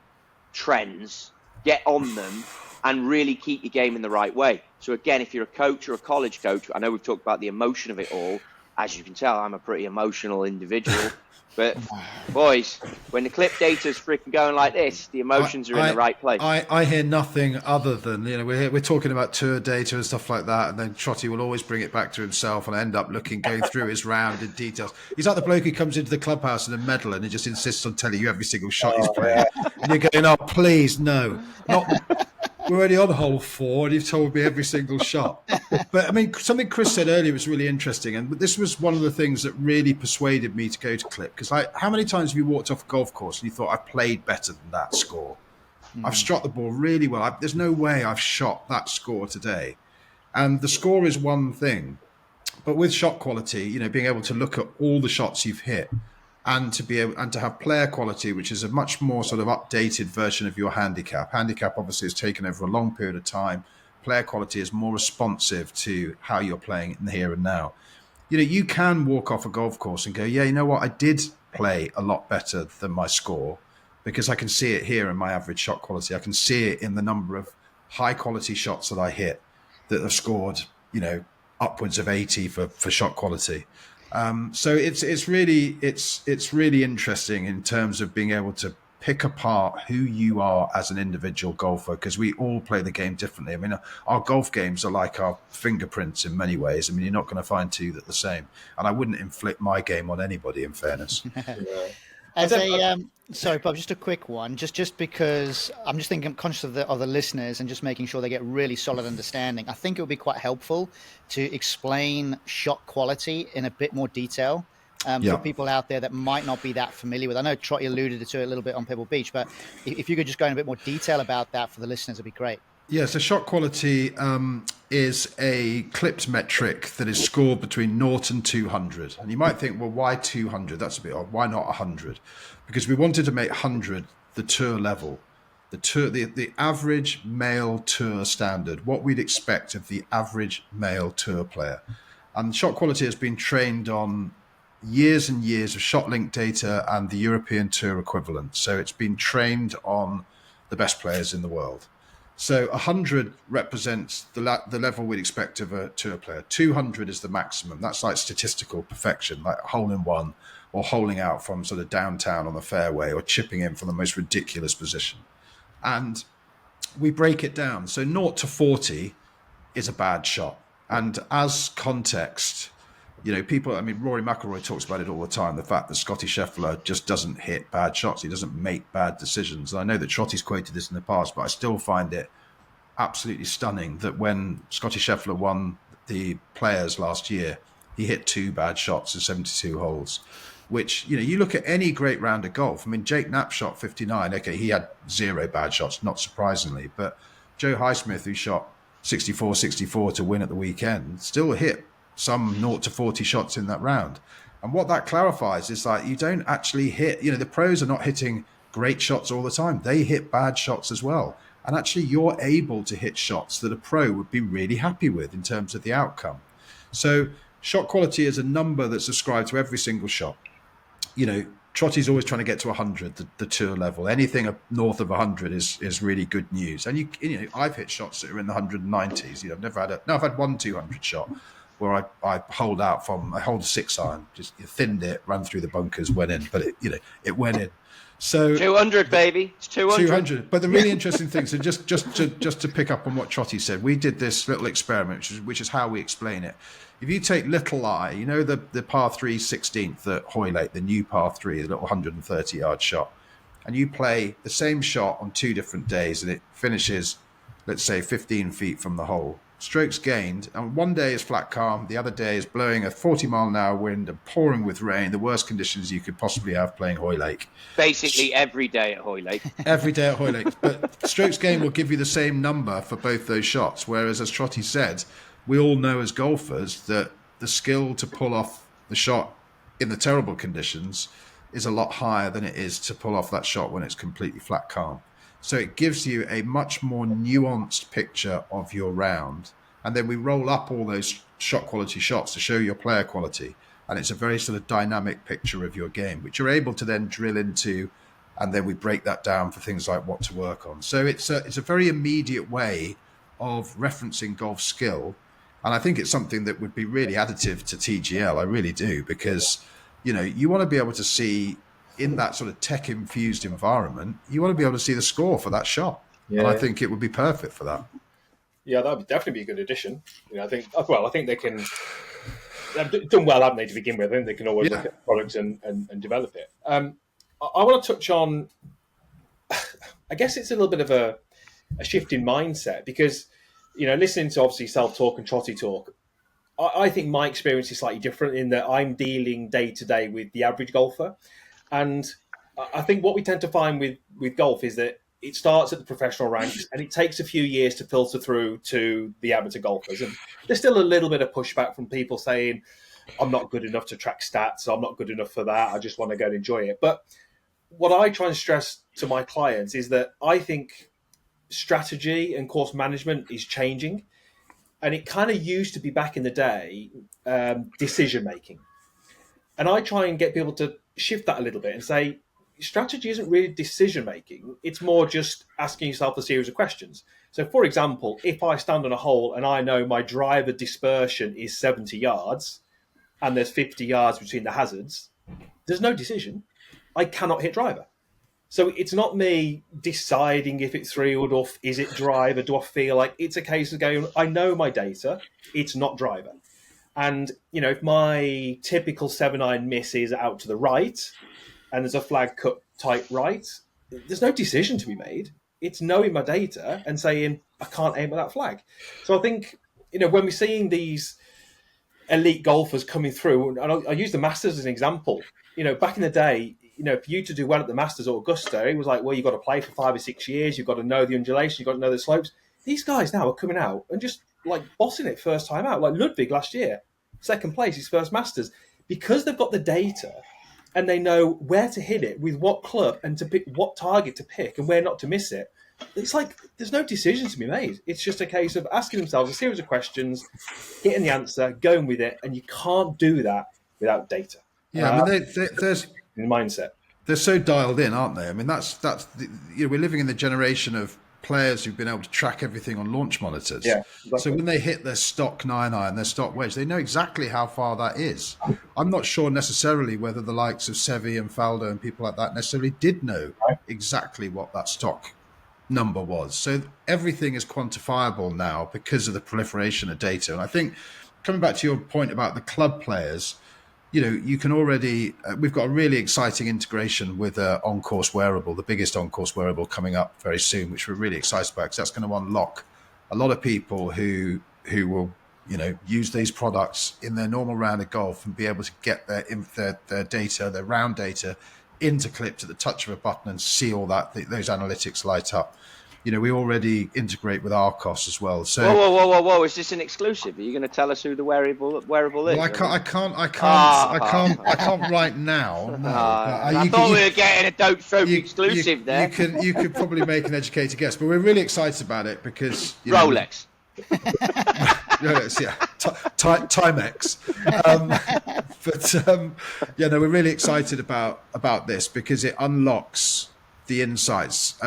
Speaker 1: trends, get on them, and really keep your game in the right way. So again, if you're a coach or a college coach, I know we've talked about the emotion of it all. As you can tell, I'm a pretty emotional individual. But boys, when the clip data's freaking going like this, the emotions are in the right place.
Speaker 3: I hear nothing other than, we're talking about tour data and stuff like that, and then Trottie will always bring it back to himself and end up going through his round in details. He's like the bloke who comes into the clubhouse in a medal and he just insists on telling you every single shot he's playing. And you're going, oh, please, no. We're already on hole 4 and you've told me every single shot. But I mean, something Chris said earlier was really interesting. And this was one of the things that really persuaded me to go to Clip. Because how many times have you walked off a golf course and you thought, I played better than that score? I've struck the ball really well. There's no way I've shot that score today. And the score is one thing. But with shot quality, being able to look at all the shots you've hit, and to have player quality, which is a much more sort of updated version of your handicap. Handicap obviously is taken over a long period of time. Player quality is more responsive to how you're playing in the here and now. You can walk off a golf course and go, yeah, you know what? I did play a lot better than my score, because I can see it here in my average shot quality. I can see it in the number of high quality shots that I hit that have scored, upwards of 80 for shot quality. So it's really interesting in terms of being able to pick apart who you are as an individual golfer, because we all play the game differently. I mean, our golf games are like our fingerprints in many ways. I mean, you're not going to find two that are the same, and I wouldn't inflict my game on anybody, in fairness.
Speaker 4: Sorry, Bob, just a quick one. Just because I'm just thinking, I'm conscious of the listeners and just making sure they get really solid understanding. I think it would be quite helpful to explain shot quality in a bit more detail for people out there that might not be that familiar with. I know Trottie alluded to it a little bit on Pebble Beach, but if you could just go in a bit more detail about that for the listeners, it'd be great.
Speaker 3: Yeah, so shot quality is a clipped metric that is scored between 0 and 200. And you might think, well, why 200? That's a bit odd. Why not 100? Because we wanted to make 100 the tour level, the average male tour standard, what we'd expect of the average male tour player. And shot quality has been trained on years and years of shot link data and the European tour equivalent. So it's been trained on the best players in the world. So 100 represents the level we'd expect of a tour player. 200 is the maximum. That's like statistical perfection, like hole in one or holing out from sort of downtown on the fairway or chipping in from the most ridiculous position. And we break it down. So 0 to 40 is a bad shot. And as context, you know, people, I mean, Rory McIlroy talks about it all the time, the fact that Scottie Scheffler just doesn't hit bad shots. He doesn't make bad decisions. And I know that Trottie's quoted this in the past, but I still find it absolutely stunning that when Scottie Scheffler won the Players last year, he hit 2 bad shots in 72 holes, which, you know, you look at any great round of golf. I mean, Jake Knapp shot 59. Okay, he had 0 bad shots, not surprisingly. But Joe Highsmith, who shot 64 to win at the weekend, still hit some 0 to 40 shots in that round. And what that clarifies is like, you don't actually hit, you know, the pros are not hitting great shots all the time. They hit bad shots as well. And actually you're able to hit shots that a pro would be really happy with in terms of the outcome. So shot quality is a number that's ascribed to every single shot. You know, Trottie's always trying to get to 100, the tour level. Anything north of 100 is really good news. And you know, I've hit shots that are in the 190s. You know, I've had one 200 shot where I hold a 6 iron, just thinned it, ran through the bunkers, went in, but it went in. So
Speaker 1: 200, baby, it's 200.
Speaker 3: 200. But the really interesting thing, so just to pick up on what Trottie said, we did this little experiment, which is how we explain it. If you take little I, you know, the par 3 16th at Hoylake, the new par 3, the little 130-yard shot, and you play the same shot on 2 different days, and it finishes, let's say, 15 feet from the hole. Strokes gained, and one day is flat calm, the other day is blowing a 40-mile-an-hour wind and pouring with rain, the worst conditions you could possibly have playing Hoylake.
Speaker 1: Basically every day at Hoylake.
Speaker 3: Every day at Hoylake. But strokes gained will give you the same number for both those shots, whereas, as Trottie said, we all know as golfers that the skill to pull off the shot in the terrible conditions is a lot higher than it is to pull off that shot when it's completely flat calm. So it gives you a much more nuanced picture of your round. And then we roll up all those shot quality shots to show your player quality. And it's a very sort of dynamic picture of your game, which you're able to then drill into. And then we break that down for things like what to work on. So it's a very immediate way of referencing golf skill. And I think it's something that would be really additive to TGL. I really do, because, you know, you want to be able to see in that sort of tech-infused environment, you want to be able to see the score for that shot. Yeah. And I think it would be perfect for that.
Speaker 2: Yeah, that would definitely be a good addition. You know, I think they can. They've done well, haven't they, to begin with? I think they can always look at products and develop it. I want to touch on. I guess it's a little bit of a shift in mindset, because, you know, listening to obviously self-talk and Trottie talk, I think my experience is slightly different in that I'm dealing day to day with the average golfer. And I think what we tend to find with golf is that it starts at the professional ranks and it takes a few years to filter through to the amateur golfers. And there's still a little bit of pushback from people saying, I'm not good enough to track stats, I'm not good enough for that, I just want to go and enjoy it. But what I try and stress to my clients is that I think strategy and course management is changing. And it kind of used to be, back in the day, decision-making. And I try and get people to shift that a little bit and say, strategy isn't really decision-making. It's more just asking yourself a series of questions. So, for example, if I stand on a hole and I know my driver dispersion is 70 yards, and there's 50 yards between the hazards, there's no decision. I cannot hit driver. So it's not me deciding if it's 3-wood or is it driver. Do I feel like it's a case of going, I know my data, it's not driver. And, if my typical 7-iron miss is out to the right and there's a flag cut tight right, there's no decision to be made. It's knowing my data and saying, I can't aim at that flag. So I think, when we're seeing these elite golfers coming through, and I use the Masters as an example, back in the day, for you to do well at the Masters or Augusta, it was like, well, you've got to play for 5 or 6 years. You've got to know the undulation. You've got to know the slopes. These guys now are coming out and just like bossing it first time out. Like Ludwig last year, second place, his first Masters, because they've got the data and they know where to hit it with what club and to pick what target to pick and where not to miss it. It's like there's no decision to be made. It's just a case of asking themselves a series of questions, getting the answer, going with it, and you can't do that without data.
Speaker 3: Yeah, there's
Speaker 2: in mindset.
Speaker 3: They're so dialed in, aren't they? I mean, that's we're living in the generation of players who've been able to track everything on launch monitors.
Speaker 2: Yeah, exactly.
Speaker 3: So when they hit their stock 9-iron, their stock wedge, they know exactly how far that is. I'm not sure necessarily whether the likes of Sevi and Faldo and people like that necessarily did know exactly what that stock number was. So everything is quantifiable now because of the proliferation of data. And I think, coming back to your point about the club players, you can already, we've got a really exciting integration with on-course wearable, the biggest on-course wearable coming up very soon, which we're really excited about because that's going to unlock a lot of people who will, use these products in their normal round of golf and be able to get their data, their round data into Clipped at the touch of a button and see all that, those analytics light up. We already integrate with Arcos as well. So
Speaker 1: whoa! Is this an exclusive? Are you going to tell us who the wearable is?
Speaker 3: Well, I can't right now. No.
Speaker 1: I thought we were getting a dope stroke exclusive there.
Speaker 3: You could probably make an educated guess, but we're really excited about it because
Speaker 1: Rolex.
Speaker 3: Rolex, yeah, Timex. We're really excited about this because it unlocks the insights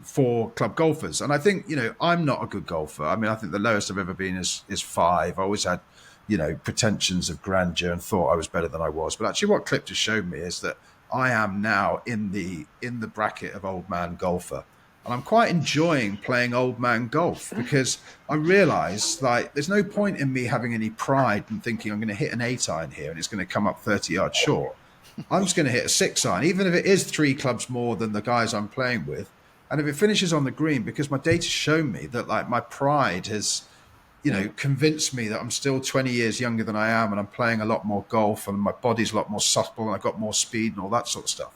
Speaker 3: for club golfers. And I think, I'm not a good golfer. I mean, I think the lowest I've ever been is 5. I always had, pretensions of grandeur and thought I was better than I was. But actually what Clipped has shown me is that I am now in the bracket of old man golfer. And I'm quite enjoying playing old man golf because I realise there's no point in me having any pride and thinking I'm going to hit an 8-iron here and it's going to come up 30 yards short. I'm just going to hit a 6-iron, even if it is 3 clubs more than the guys I'm playing with. And if it finishes on the green, because my data's shown me that my pride has, convinced me that I'm still 20 years younger than I am and I'm playing a lot more golf and my body's a lot more supple and I've got more speed and all that sort of stuff.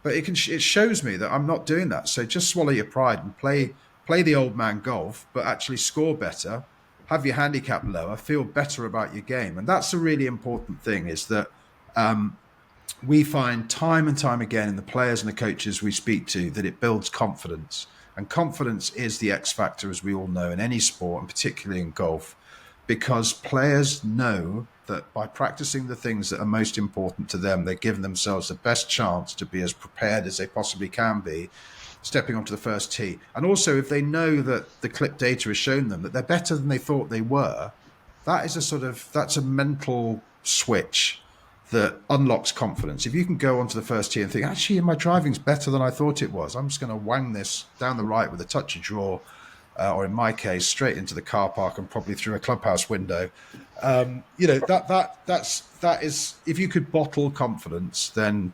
Speaker 3: But it shows me that I'm not doing that. So just swallow your pride and play the old man golf, but actually score better, have your handicap lower, feel better about your game. And that's a really important thing is that we find time and time again in the players and the coaches we speak to that it builds confidence. And confidence is the X factor, as we all know, in any sport, and particularly in golf, because players know that by practicing the things that are most important to them, they're giving themselves the best chance to be as prepared as they possibly can be, stepping onto the first tee. And also, if they know that the clip data has shown them that they're better than they thought they were, that's a mental switch that unlocks confidence. If you can go onto the first tee and think, actually, my driving's better than I thought it was, I'm just going to wang this down the right with a touch of draw, or in my case, straight into the car park and probably through a clubhouse window. That is, if you could bottle confidence, then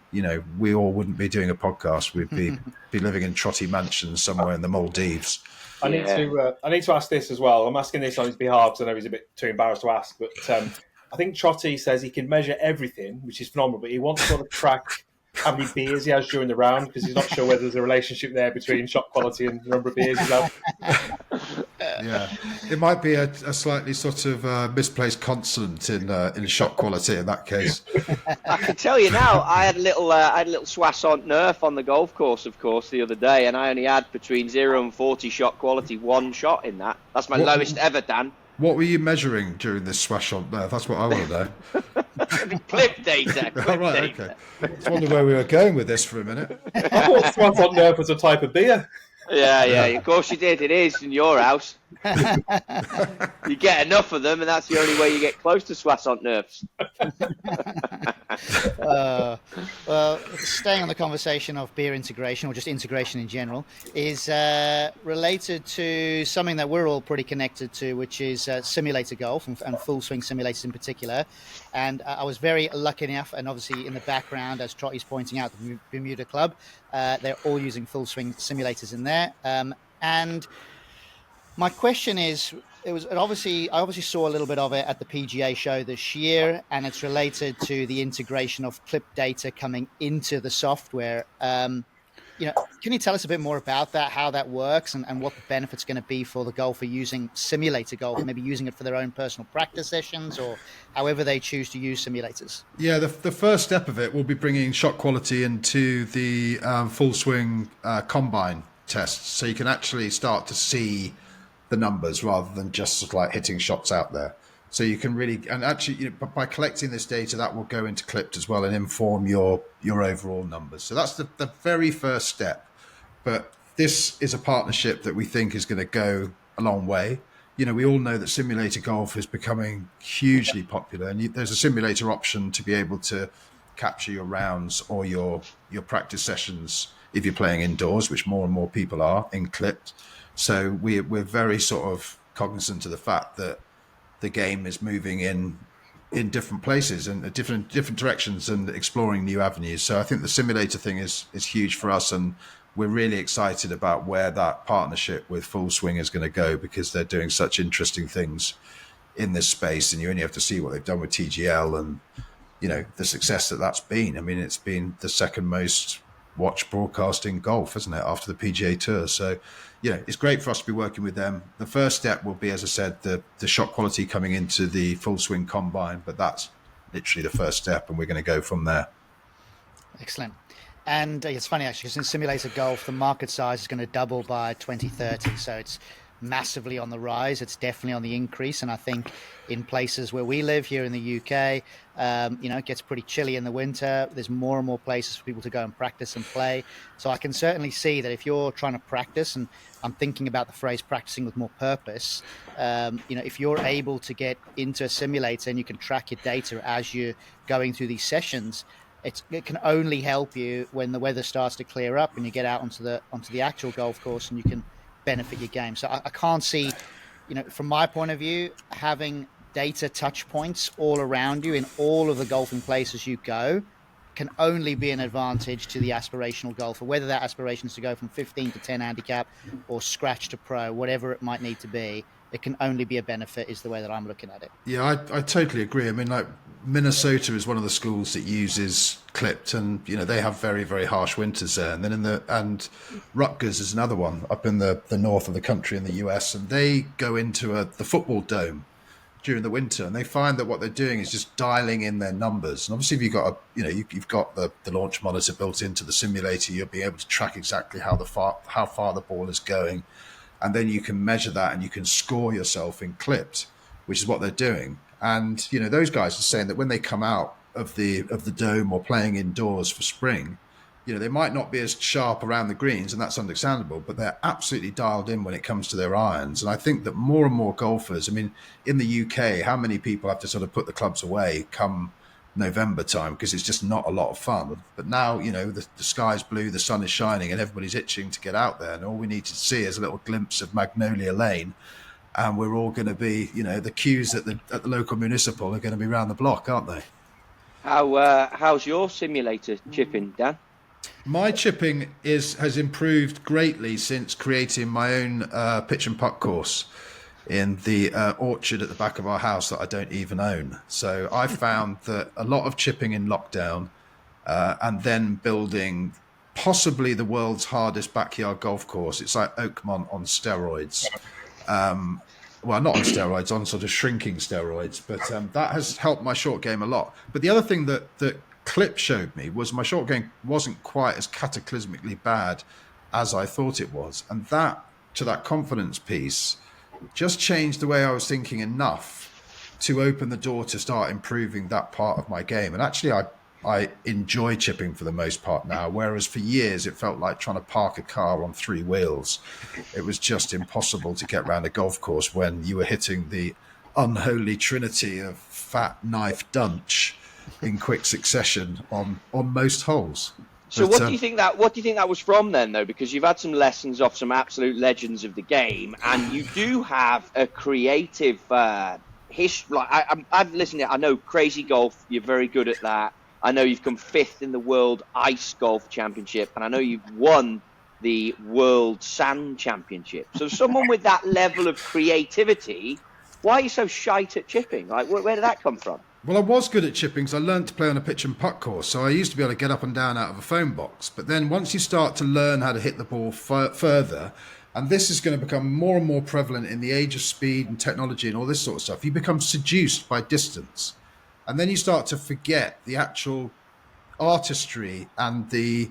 Speaker 3: we all wouldn't be doing a podcast. We'd be living in Trottie mansions somewhere in the Maldives.
Speaker 2: I need to ask this as well. I'm asking this on his behalf because I know he's a bit too embarrassed to ask, but I think Trottie says he can measure everything, which is phenomenal, but he wants to sort of track how many beers he has during the round because he's not sure whether there's a relationship there between shot quality and the number of beers he's had.
Speaker 3: Yeah, it might be a slightly sort of misplaced consonant in shot quality in that case.
Speaker 1: I can tell you now, I had a little soissons nerf on the golf course, of course, the other day, and I only had between 0 and 40 shot quality, 1 shot in that. That's my lowest ever, Dan.
Speaker 3: What were you measuring during this swash on there? That's what I want to know.
Speaker 1: Clip data.
Speaker 3: Okay. I was wondering where we were going with this for a minute.
Speaker 2: I thought swash on nerf was a type of beer.
Speaker 1: Yeah, of course you did. It is in your house. You get enough of them, and that's the only way you get close to soissons nerfs.
Speaker 4: Well, staying on the conversation of beer integration, or just integration in general, is related to something that we're all pretty connected to, which is simulator golf and full swing simulators in particular. And I was very lucky enough, and obviously in the background, as Trottie's pointing out, the Bermuda Club, they're all using full swing simulators in there. And my question is, I obviously saw a little bit of it at the PGA show this year, and it's related to the integration of clip data coming into the software. Can you tell us a bit more about that, how that works, and what the benefit's going to be for the golfer using simulator golf, maybe using it for their own personal practice sessions or however they choose to use simulators?
Speaker 3: Yeah, the first step of it will be bringing shot quality into the full swing combine tests, so you can actually start to see the numbers rather than just sort of like hitting shots out there. So you can really, and actually, by collecting this data, that will go into Clipped as well and inform your overall numbers. So that's the very first step. But this is a partnership that we think is going to go a long way. We all know that simulator golf is becoming hugely popular, and there's a simulator option to be able to capture your rounds or your practice sessions if you're playing indoors, which more and more people are, in Clipped. So we're very sort of cognizant of the fact that the game is moving in different places and different directions and exploring new avenues. So I think the simulator thing is huge for us, and we're really excited about where that partnership with Full Swing is going to go, because they're doing such interesting things in this space, and you only have to see what they've done with TGL and the success that's been. I mean, it's been the second most watched broadcast in golf, isn't it, after the PGA Tour? So it's great for us to be working with them. The first step will be, as I said, the shot quality coming into the Full Swing combine, but that's literally the first step, and we're going to go from there.
Speaker 4: Excellent. And it's funny, actually, because in simulator golf, the market size is going to double by 2030. So it's massively on the rise. It's definitely on the increase. And I think in places where we live here in the UK, it gets pretty chilly in the winter. There's more and more places for people to go and practice and play. So I can certainly see that if you're trying to practice, and I'm thinking about the phrase practicing with more purpose, if you're able to get into a simulator and you can track your data as you're going through these sessions, it can only help you when the weather starts to clear up and you get out onto the actual golf course, and you can benefit your game. So I can't see, from my point of view, having data touch points all around you in all of the golfing places you go can only be an advantage to the aspirational golfer, whether that aspiration is to go from 15 to 10 handicap or scratch to pro, whatever it might need to be. It can only be a benefit, is the way that I'm looking at it.
Speaker 3: Yeah, I totally agree. I mean, like, Minnesota is one of the schools that uses Clipped, and they have very, very harsh winters there. And then and Rutgers is another one up in the north of the country in the US, and they go into the football dome during the winter, and they find that what they're doing is just dialing in their numbers. And obviously, if you've got the launch monitor built into the simulator, you'll be able to track exactly how far the ball is going. And then you can measure that, and you can score yourself in Clipped, which is what they're doing. And those guys are saying that when they come out of the dome or playing indoors for spring, they might not be as sharp around the greens, and that's understandable, but they're absolutely dialed in when it comes to their irons. And I think that more and more golfers, I mean, in the UK, how many people have to sort of put the clubs away come November time because it's just not a lot of fun? But now, the sky's blue, the sun is shining, and everybody's itching to get out there. And all we need to see is a little glimpse of Magnolia Lane, and we're all going to be, the queues at the local municipal are going to be round the block, aren't they?
Speaker 1: How's your simulator chipping, Dan?
Speaker 3: My chipping has improved greatly since creating my own pitch and putt course in the orchard at the back of our house that I don't even own. So I found that a lot of chipping in lockdown, and then building possibly the world's hardest backyard golf course. It's like Oakmont on steroids. Well, not on steroids, on sort of shrinking steroids. But that has helped my short game a lot. But the other thing that Clip showed me was my short game wasn't quite as cataclysmically bad as I thought it was. And that confidence piece just changed the way I was thinking enough to open the door to start improving that part of my game. And actually, I enjoy chipping for the most part now, whereas for years it felt like trying to park a car on 3 wheels. It was just impossible to get around a golf course when you were hitting the unholy trinity of fat knife dunch in quick succession on most holes.
Speaker 1: So what do you think that was from then, though? Because you've had some lessons off some absolute legends of the game, and you do have a creative history. Like I've listened to it. I know Crazy Golf. You're very good at that. I know you've come 5th in the World Ice Golf Championship, and I know you've won the World Sand Championship. So someone with that level of creativity, why are you so shite at chipping? Like, where did that come from?
Speaker 3: Well, I was good at chipping because I learned to play on a pitch and putt course, so I used to be able to get up and down out of a phone box. But then once you start to learn how to hit the ball further, and this is going to become more and more prevalent in the age of speed and technology and all this sort of stuff, you become seduced by distance. And then you start to forget the actual artistry and the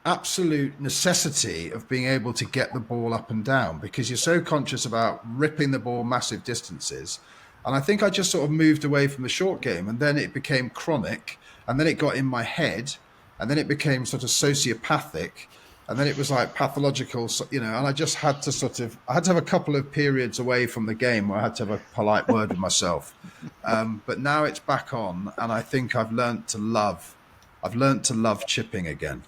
Speaker 3: absolute necessity of being able to get the ball up and down, because you're so conscious about ripping the ball massive distances. And I think I just sort of moved away from the short game, and then it became chronic, and then it got in my head, and then it became sort of sociopathic, and then it was like pathological, and I just had to I had to have a couple of periods away from the game where I had to have a polite word with myself. But now it's back on, and I think I've learnt to love chipping again.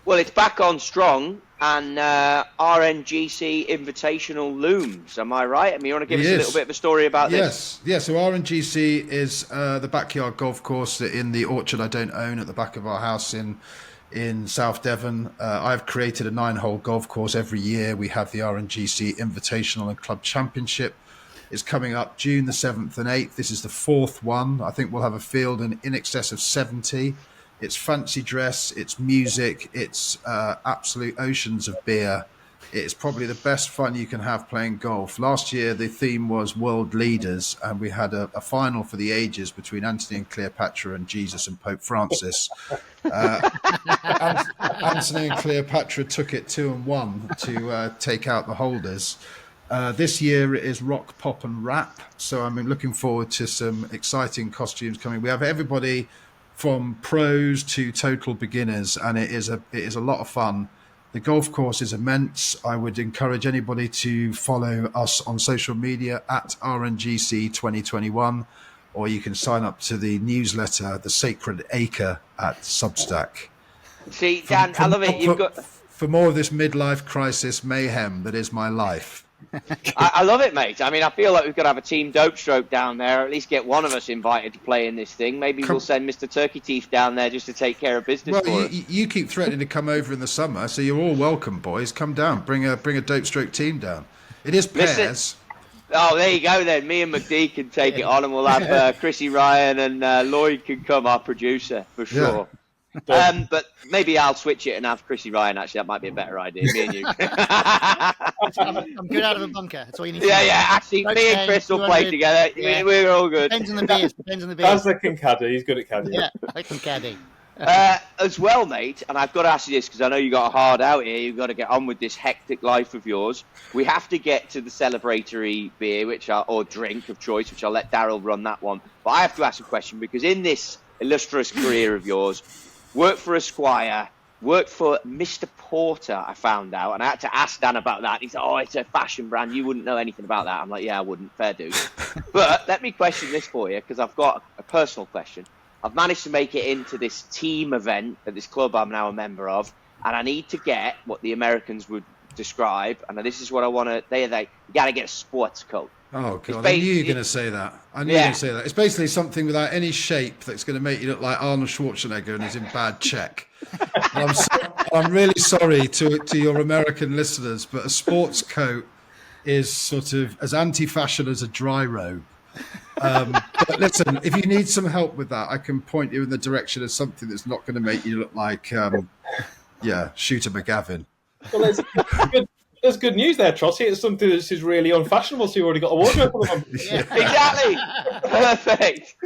Speaker 1: Well, it's back on strong, and RNGC Invitational looms. Am I right? I mean, you want to give us a little bit of a story about this?
Speaker 3: Yes. So RNGC is the backyard golf course in the orchard I don't own at the back of our house in South Devon. I've created a 9-hole golf course every year. We have the RNGC Invitational and Club Championship. It's coming up June the 7th and 8th. This is the 4th one. I think we'll have a field in excess of 70. It's fancy dress, it's music, it's absolute oceans of beer. It's probably the best fun you can have playing golf. Last year, the theme was world leaders, and we had a final for the ages between Anthony and Cleopatra and Jesus and Pope Francis. Anthony and Cleopatra took it 2-1 to take out the holders. This year it is rock, pop and rap. So I'm looking forward to some exciting costumes coming. We have everybody from pros to total beginners, and it is a lot of fun. The golf course is immense. I would encourage anybody to follow us on social media at RNGC 2021, or you can sign up to the newsletter, The Sacred Acre, at Substack.
Speaker 1: See, Dan, I love it.
Speaker 3: For more of this midlife crisis mayhem that is my life.
Speaker 1: I love it, mate. I mean, I feel like we've got to have a team dope stroke down there, or at least get one of us invited to play in this thing. Maybe we'll send Mr. Turkey Teeth down there just to take care of business for us.
Speaker 3: You keep threatening to come over in the summer, so you're all welcome, boys. Come down. Bring a dope stroke team down. It is pairs.
Speaker 1: Listen, oh, there you go then. Me and McD can take it on, and we'll have Chrissy Ryan and Lloyd can come, our producer, for sure. Yeah. But maybe I'll switch it and have Chrissy Ryan. Actually, that might be a better idea. Me and you.
Speaker 4: I'm good out of the bunker. That's all you need to know.
Speaker 1: Yeah. Actually, me and Chris will play together. Yeah. We're all good.
Speaker 4: Depends on the beers.
Speaker 2: Dazzler can caddy. He's good at caddy.
Speaker 4: Yeah, I can caddy.
Speaker 1: As well, mate, and I've got to ask you this because I know you got a hard out here. You've got to get on with this hectic life of yours. We have to get to the celebratory beer, or drink of choice, which I'll let Daryl run that one. But I have to ask a question because in this illustrious career of yours, worked for Esquire, worked for Mr. Porter, I found out, and I had to ask Dan about that. He said, "Oh, it's a fashion brand. You wouldn't know anything about that." I'm like, "Yeah, I wouldn't. Fair dues." But let me question this for you because I've got a personal question. I've managed to make it into this team event at this club I'm now a member of, and I need to get what the Americans would describe, and this is what I want to. You got to get a sports coat.
Speaker 3: Oh, God, I knew you were going to say that. You were going to say that. It's basically something without any shape that's going to make you look like Arnold Schwarzenegger and is in bad check. I'm really sorry to your American listeners, but a sports coat is sort of as anti-fashion as a dry robe. But listen, if you need some help with that, I can point you in the direction of something that's not going to make you look like, Shooter McGavin.
Speaker 2: Well, there's good news there, Trottie. It's something that's just really unfashionable, so you've already got a wardrobe full of them.
Speaker 1: Exactly. Perfect.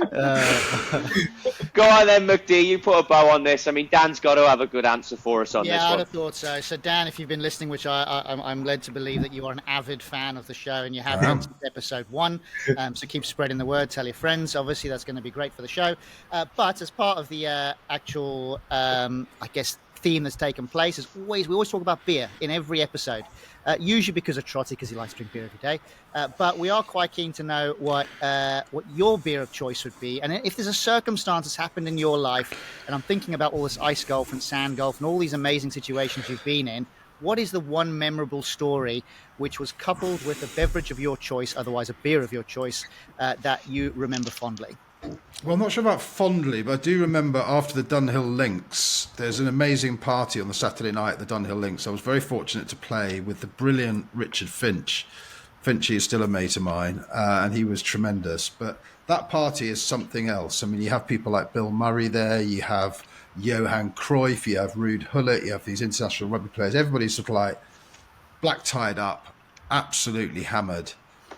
Speaker 1: Go on then, McD. You put a bow on this. I mean, Dan's got to have a good answer for us on this one.
Speaker 4: Yeah, I'd have thought so. So, Dan, if you've been listening, which I'm led to believe that you are an avid fan of the show, and you have been since episode 1, so keep spreading the word. Tell your friends. Obviously, that's going to be great for the show. But as part of the actual, I guess, theme that's taken place, as always, we always talk about beer in every episode. Usually because of Trottie, because he likes to drink beer every day. But we are quite keen to know what your beer of choice would be. And if there's a circumstance that's happened in your life, and I'm thinking about all this ice golf and sand golf and all these amazing situations you've been in, what is the one memorable story which was coupled with a beverage of your choice, otherwise a beer of your choice, that you remember fondly?
Speaker 3: Well, I'm not sure about fondly, but I do remember after the Dunhill Links, there's an amazing party on the Saturday night at the Dunhill Links. I was very fortunate to play with the brilliant Richard Finch. Finchy is still a mate of mine, and he was tremendous. But that party is something else. I mean, you have people like Bill Murray there, you have Johan Cruyff, you have Ruud Gullit, you have these international rugby players. Everybody's sort of like black tied up, absolutely hammered.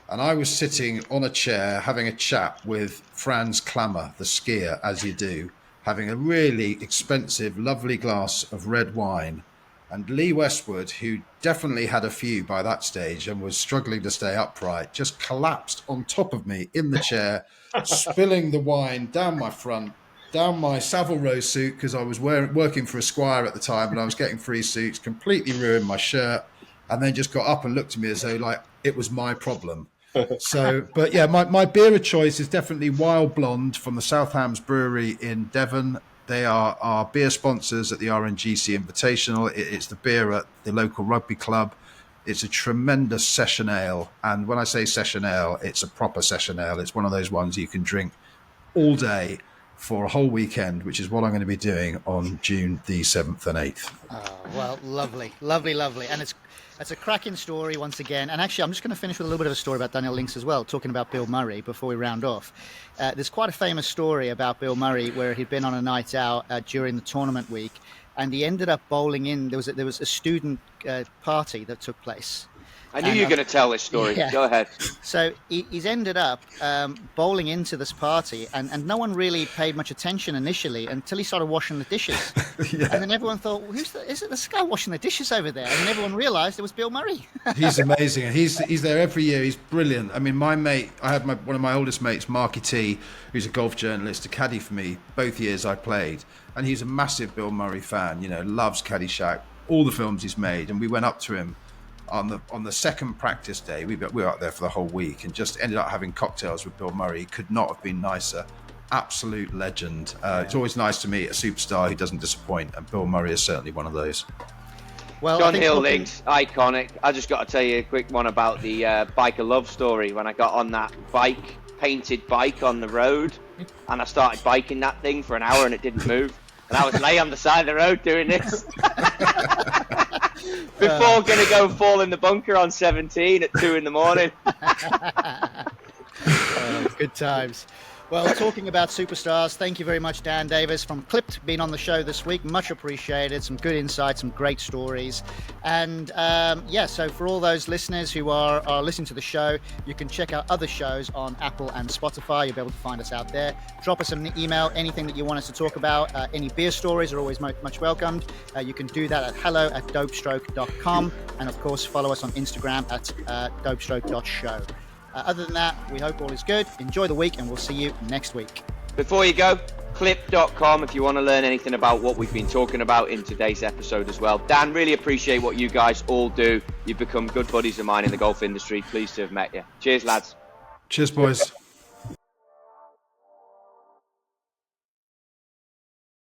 Speaker 3: And I was sitting on a chair having a chat with Franz Klammer, the skier, as you do, having a really expensive, lovely glass of red wine. And Lee Westwood, who definitely had a few by that stage and was struggling to stay upright, just collapsed on top of me in the chair, spilling the wine down my front, down my Savile Row suit, because I was working for Esquire at the time and I was getting free suits, completely ruined my shirt, and then just got up and looked at me as though like it was my problem. So, but yeah, my beer of choice is definitely Wild Blonde from the South Hams Brewery in Devon. They are our beer sponsors at the RNGC Invitational. It's the beer at the local rugby club. It's a tremendous session ale. And when I say session ale, it's a proper session ale. It's one of those ones you can drink all day for a whole weekend, which is what I'm going to be doing on June the 7th and 8th.
Speaker 4: Oh, well, lovely, lovely, lovely. And it's a cracking story once again. And actually, I'm just going to finish with a little bit of a story about Dunhill Links as well, talking about Bill Murray before we round off. There's quite a famous story about Bill Murray where he'd been on a night out during the tournament week, and he ended up bowling in. There was a student party that took place.
Speaker 1: I knew you were going to tell this story. Yeah. Go ahead.
Speaker 4: So he's ended up bowling into this party, and no one really paid much attention initially until he started washing the dishes. Yeah. And then everyone thought, well, is it this guy washing the dishes over there? And then everyone realised it was Bill Murray.
Speaker 3: He's amazing. He's there every year. He's brilliant. I mean, my mate, I had one of my oldest mates, Marky T, who's a golf journalist, a caddy for me both years I played. And he's a massive Bill Murray fan, loves Caddyshack, all the films he's made. And we went up to him on the second practice day. We were out there for the whole week and just ended up having cocktails with Bill Murray. Could not have been nicer. Absolute legend. It's always nice to meet a superstar who doesn't disappoint, and Bill Murray is certainly one of those.
Speaker 1: Well, Dunhill Links, iconic. I just got to tell you a quick one about the biker love story. When I got on that painted bike on the road, and I started biking that thing for an hour and it didn't move, and I was lay on the side of the road doing this. Before going to go fall in the bunker on 17 at 2 a.m.
Speaker 4: Good times. Well, talking about superstars, thank you very much, Dan Davies from Clipped, being on the show this week. Much appreciated. Some good insights, some great stories. And so for all those listeners who are listening to the show, you can check out other shows on Apple and Spotify. You'll be able to find us out there. Drop us an email, anything that you want us to talk about. Any beer stories are always much welcomed. You can do that at hello@dopestroke.com. And of course, follow us on Instagram at dopestroke.show. Other than that, we hope all is good. Enjoy the week, and we'll see you next week.
Speaker 1: Before you go, clip.com if you want to learn anything about what we've been talking about in today's episode as well. Dan, really appreciate what you guys all do. You've become good buddies of mine in the golf industry. Pleased to have met you. Cheers, lads.
Speaker 3: Cheers, boys.